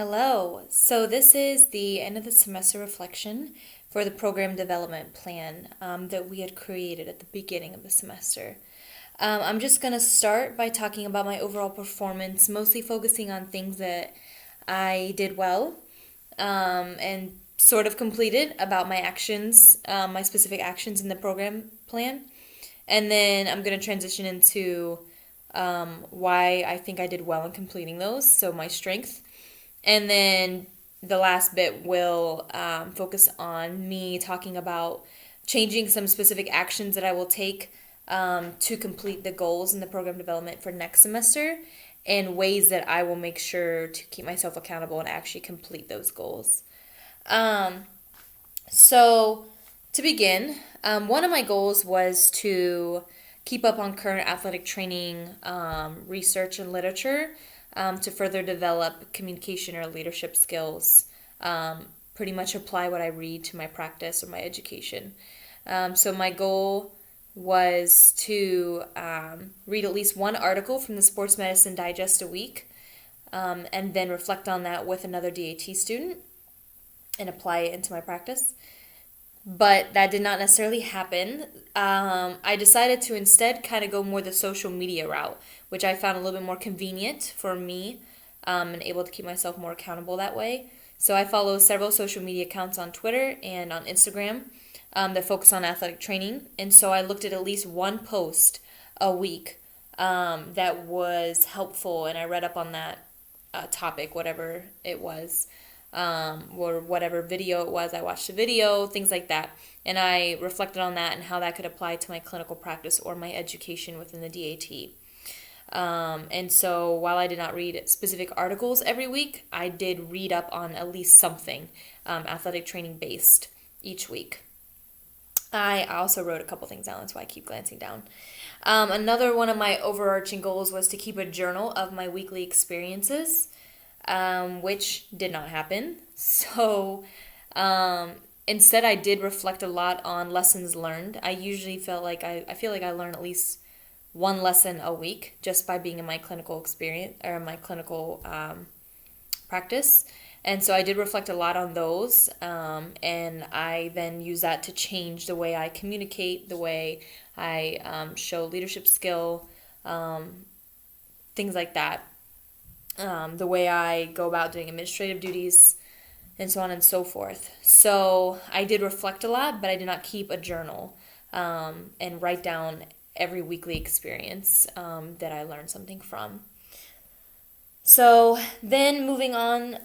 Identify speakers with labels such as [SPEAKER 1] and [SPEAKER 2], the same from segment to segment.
[SPEAKER 1] Hello. So this is the end of the semester reflection for the program development plan that we had created at the beginning of the semester. I'm just going to start by talking about my overall performance, mostly focusing on things that I did well and sort of completed about my actions, my specific actions in the program plan. And then I'm going to transition into why I think I did well in completing those, so my strength. And then the last bit will focus on me talking about changing some specific actions that I will take to complete the goals in the program development for next semester and ways that I will make sure to keep myself accountable and actually complete those goals. So to begin, one of my goals was to keep up on current athletic training, research, and literature to further develop communication or leadership skills, pretty much apply what I read to my practice or my education. So my goal was to read at least one article from the Sports Medicine Digest a week, and then reflect on that with another DAT student and apply it into my practice. But that did not necessarily happen. I decided to instead kind of go more the social media route, which I found a little bit more convenient for me and able to keep myself more accountable that way. So I follow several social media accounts on Twitter and on Instagram that focus on athletic training. And so I looked at least one post a week that was helpful, and I read up on that topic, whatever it was. Or whatever video it was, I watched a video, things like that. And I reflected on that and how that could apply to my clinical practice or my education within the DAT. And so while I did not read specific articles every week, I did read up on at least something athletic training based each week. I also wrote a couple things down, that's why I keep glancing down. Another one of my overarching goals was to keep a journal of my weekly experiences. Which did not happen. So instead I did reflect a lot on lessons learned. I usually feel like I learn at least one lesson a week just by being in my clinical experience or my clinical practice. And so I did reflect a lot on those, and I then use that to change the way I communicate, the way I show leadership skill, things like that. The way I go about doing administrative duties, and so on and so forth. So I did reflect a lot, but I did not keep a journal and write down every weekly experience that I learned something from. So then moving on,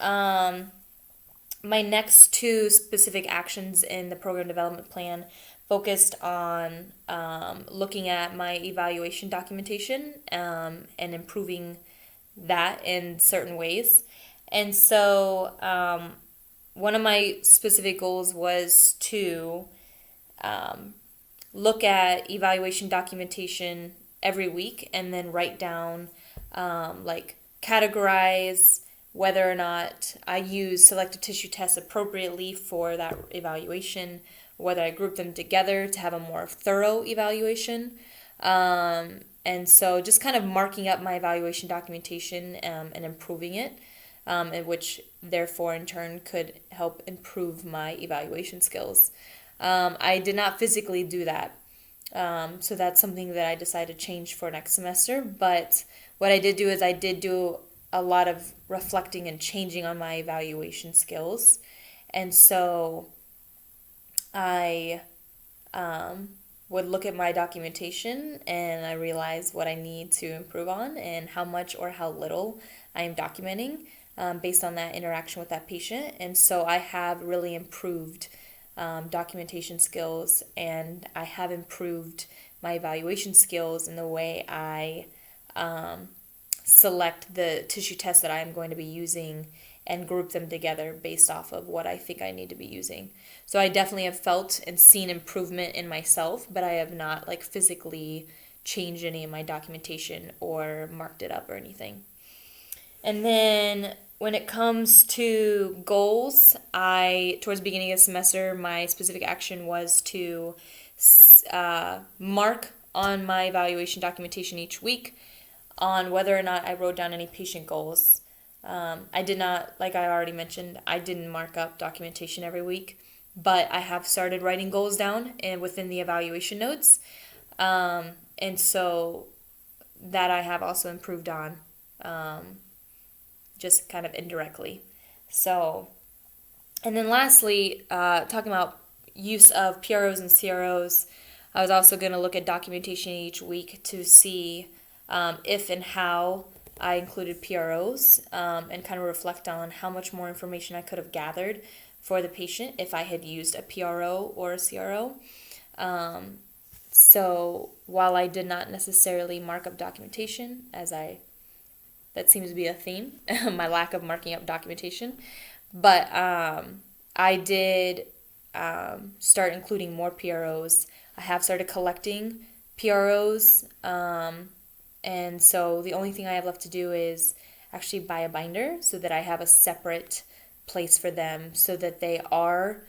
[SPEAKER 1] my next two specific actions in the program development plan focused on looking at my evaluation documentation and improving that in certain ways. And so one of my specific goals was to look at evaluation documentation every week and then write down, categorize whether or not I use selected tissue tests appropriately for that evaluation, whether I group them together to have a more thorough evaluation. And so just kind of marking up my evaluation documentation and improving it, which therefore in turn could help improve my evaluation skills. I did not physically do that, so that's something that I decided to change for next semester. But what I did do is I did do a lot of reflecting and changing on my evaluation skills. And so I would look at my documentation and I realized what I need to improve on and how much or how little I am documenting based on that interaction with that patient. And so I have really improved documentation skills, and I have improved my evaluation skills in the way I select the tissue tests that I am going to be using and group them together based off of what I think I need to be using. So I definitely have felt and seen improvement in myself, but I have not physically changed any of my documentation or marked it up or anything. And then when it comes to goals, towards the beginning of the semester, my specific action was to mark on my evaluation documentation each week on whether or not I wrote down any patient goals. I did not, like I already mentioned, I didn't mark up documentation every week, but I have started writing goals down and within the evaluation notes. And so that I have also improved on, just kind of indirectly. So, and then lastly, talking about use of PROs and CROs, I was also going to look at documentation each week to see if and how I included PROs, and kind of reflect on how much more information I could have gathered for the patient if I had used a PRO or a CRO. So while I did not necessarily mark up documentation, that seems to be a theme, my lack of marking up documentation, but I did start including more PROs. I have started collecting PROs, and so the only thing I have left to do is actually buy a binder so that I have a separate place for them so that they are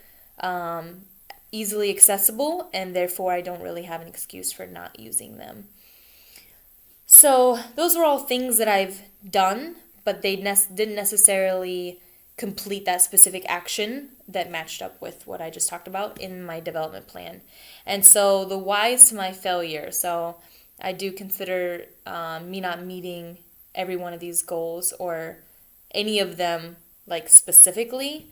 [SPEAKER 1] easily accessible, and therefore I don't really have an excuse for not using them. So those were all things that I've done, but they didn't necessarily complete that specific action that matched up with what I just talked about in my development plan. And so the whys to my failure. So I do consider me not meeting every one of these goals or any of them like specifically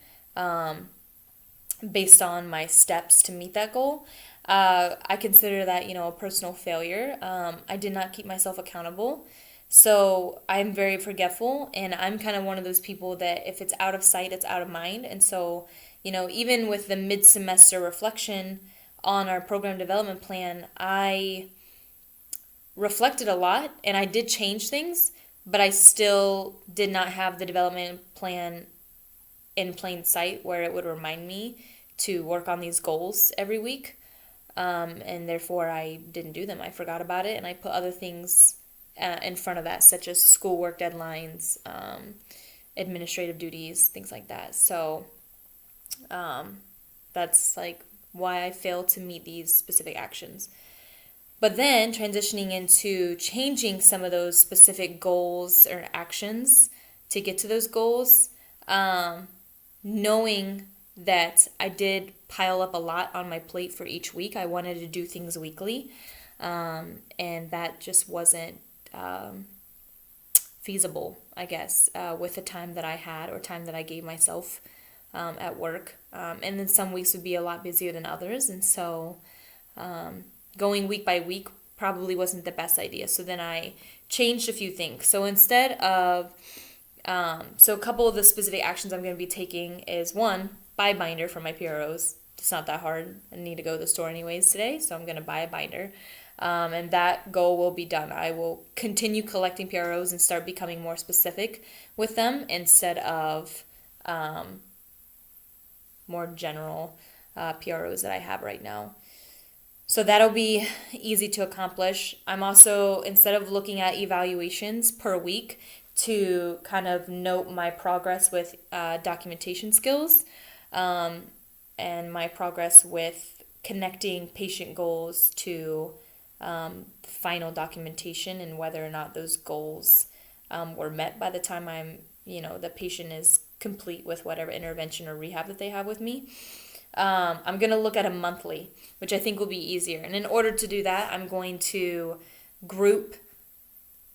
[SPEAKER 1] based on my steps to meet that goal. I consider that, a personal failure. I did not keep myself accountable. So I'm very forgetful, and I'm kind of one of those people that if it's out of sight, it's out of mind. And so, even with the mid-semester reflection on our program development plan, I reflected a lot and I did change things, but I still did not have the development plan in plain sight where it would remind me to work on these goals every week. And therefore I didn't do them. I forgot about it, and I put other things in front of that, such as schoolwork deadlines, administrative duties, things like that. So that's like why I failed to meet these specific actions. But then transitioning into changing some of those specific goals or actions to get to those goals, knowing that I did pile up a lot on my plate for each week. I wanted to do things weekly, and that just wasn't feasible, I guess, with the time that I had or time that I gave myself at work. And then some weeks would be a lot busier than others, and so going week by week probably wasn't the best idea. So then I changed a few things. So instead of, so a couple of the specific actions I'm going to be taking is, one, buy a binder for my PROs. It's not that hard. I need to go to the store anyways today, so I'm going to buy a binder. And that goal will be done. I will continue collecting PROs and start becoming more specific with them instead of more general PROs that I have right now. So that'll be easy to accomplish. I'm also, instead of looking at evaluations per week, to kind of note my progress with documentation skills, and my progress with connecting patient goals to final documentation and whether or not those goals were met by the time the patient is complete with whatever intervention or rehab that they have with me. I'm going to look at them monthly, which I think will be easier. And in order to do that, I'm going to group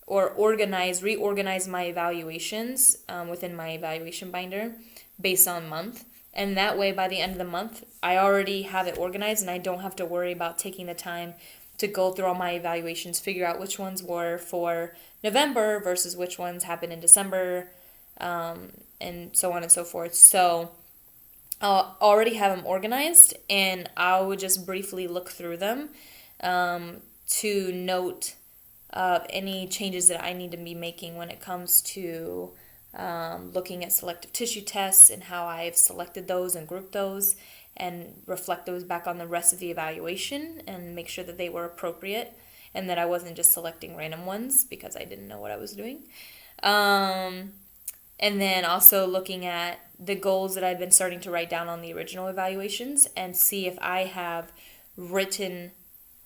[SPEAKER 1] or reorganize my evaluations within my evaluation binder based on month. And that way, by the end of the month, I already have it organized and I don't have to worry about taking the time to go through all my evaluations, figure out which ones were for November versus which ones happened in December, and so on and so forth. So I'll already have them organized, and I would just briefly look through them to note any changes that I need to be making when it comes to looking at selective tissue tests and how I've selected those and grouped those, and reflect those back on the rest of the evaluation and make sure that they were appropriate and that I wasn't just selecting random ones because I didn't know what I was doing. And then also looking at the goals that I've been starting to write down on the original evaluations and see if I have written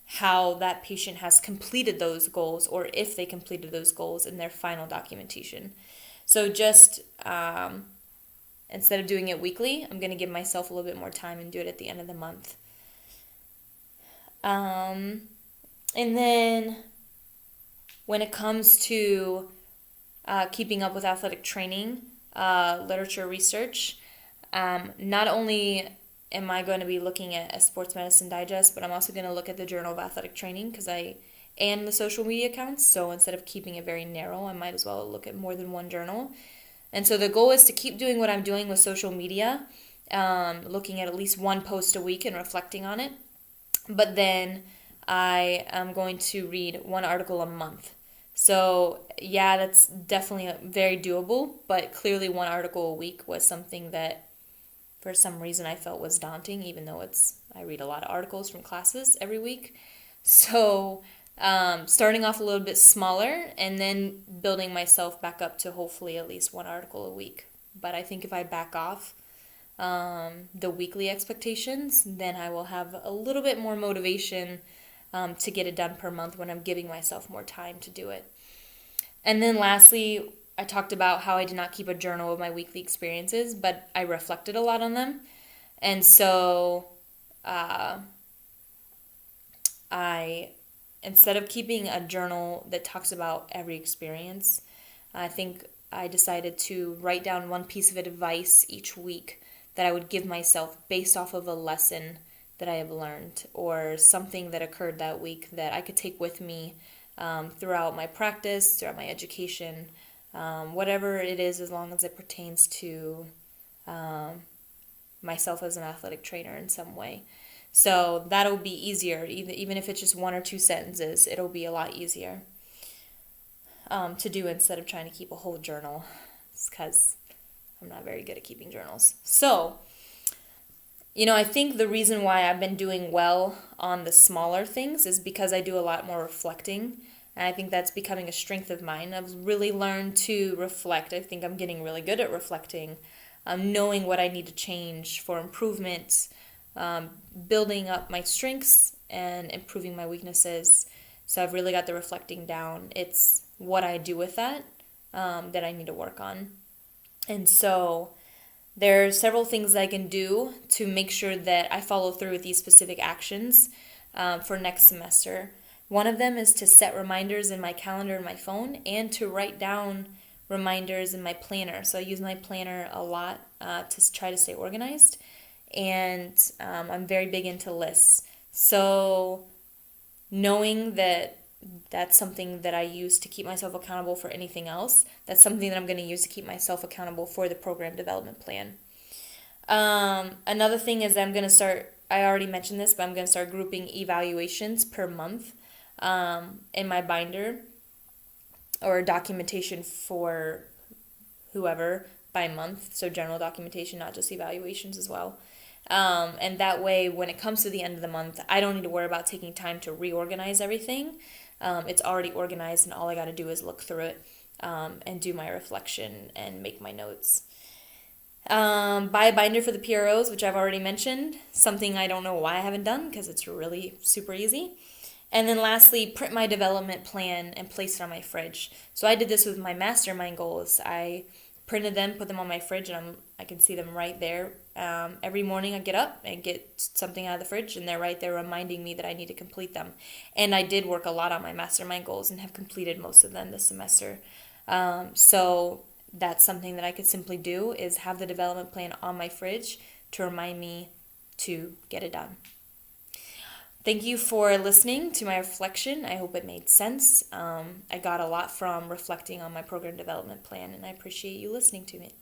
[SPEAKER 1] how that patient has completed those goals or if they completed those goals in their final documentation. So just instead of doing it weekly, I'm going to give myself a little bit more time and do it at the end of the month. And then when it comes to keeping up with athletic training, literature research, not only am I going to be looking at a Sports Medicine Digest, but I'm also going to look at the Journal of Athletic Training and the social media accounts. So instead of keeping it very narrow, I might as well look at more than one journal. And so the goal is to keep doing what I'm doing with social media, looking at least one post a week and reflecting on it. But then I am going to read one article a month. So yeah, that's definitely very doable, but clearly one article a week was something that for some reason I felt was daunting, even though I read a lot of articles from classes every week. So starting off a little bit smaller and then building myself back up to hopefully at least one article a week. But I think if I back off the weekly expectations, then I will have a little bit more motivation to get it done per month when I'm giving myself more time to do it. And then lastly, I talked about how I did not keep a journal of my weekly experiences, but I reflected a lot on them. And so instead of keeping a journal that talks about every experience, I think I decided to write down one piece of advice each week that I would give myself based off of a lesson that I have learned or something that occurred that week that I could take with me throughout my practice, throughout my education, whatever it is, as long as it pertains to myself as an athletic trainer in some way. So that'll be easier, even if it's just one or two sentences, it'll be a lot easier to do instead of trying to keep a whole journal. It's because I'm not very good at keeping journals. So, I think the reason why I've been doing well on the smaller things is because I do a lot more reflecting. And I think that's becoming a strength of mine. I've really learned to reflect. I think I'm getting really good at reflecting, knowing what I need to change for improvement, building up my strengths and improving my weaknesses. So I've really got the reflecting down. It's what I do with that that I need to work on. And so there are several things I can do to make sure that I follow through with these specific actions for next semester. One of them is to set reminders in my calendar in my phone and to write down reminders in my planner. So I use my planner a lot to try to stay organized. And I'm very big into lists. So knowing that that's something that I use to keep myself accountable for anything else, that's something that I'm going to use to keep myself accountable for the program development plan. Another thing is I'm going to start, I already mentioned this, but I'm going to start grouping evaluations per month in my binder or documentation for whoever by month. So general documentation, not just evaluations as well. And that way, when it comes to the end of the month, I don't need to worry about taking time to reorganize everything. It's already organized, and all I got to do is look through it and do my reflection and make my notes. Buy a binder for the PROs, which I've already mentioned, something I don't know why I haven't done because it's really super easy. And then lastly, print my development plan and place it on my fridge. So I did this with my mastermind goals. I printed them, put them on my fridge, and I can see them right there. Every morning I get up and get something out of the fridge, and they're right there reminding me that I need to complete them. And I did work a lot on my mastermind goals and have completed most of them this semester. So that's something that I could simply do is have the development plan on my fridge to remind me to get it done. Thank you for listening to my reflection. I hope it made sense. I got a lot from reflecting on my program development plan, and I appreciate you listening to me.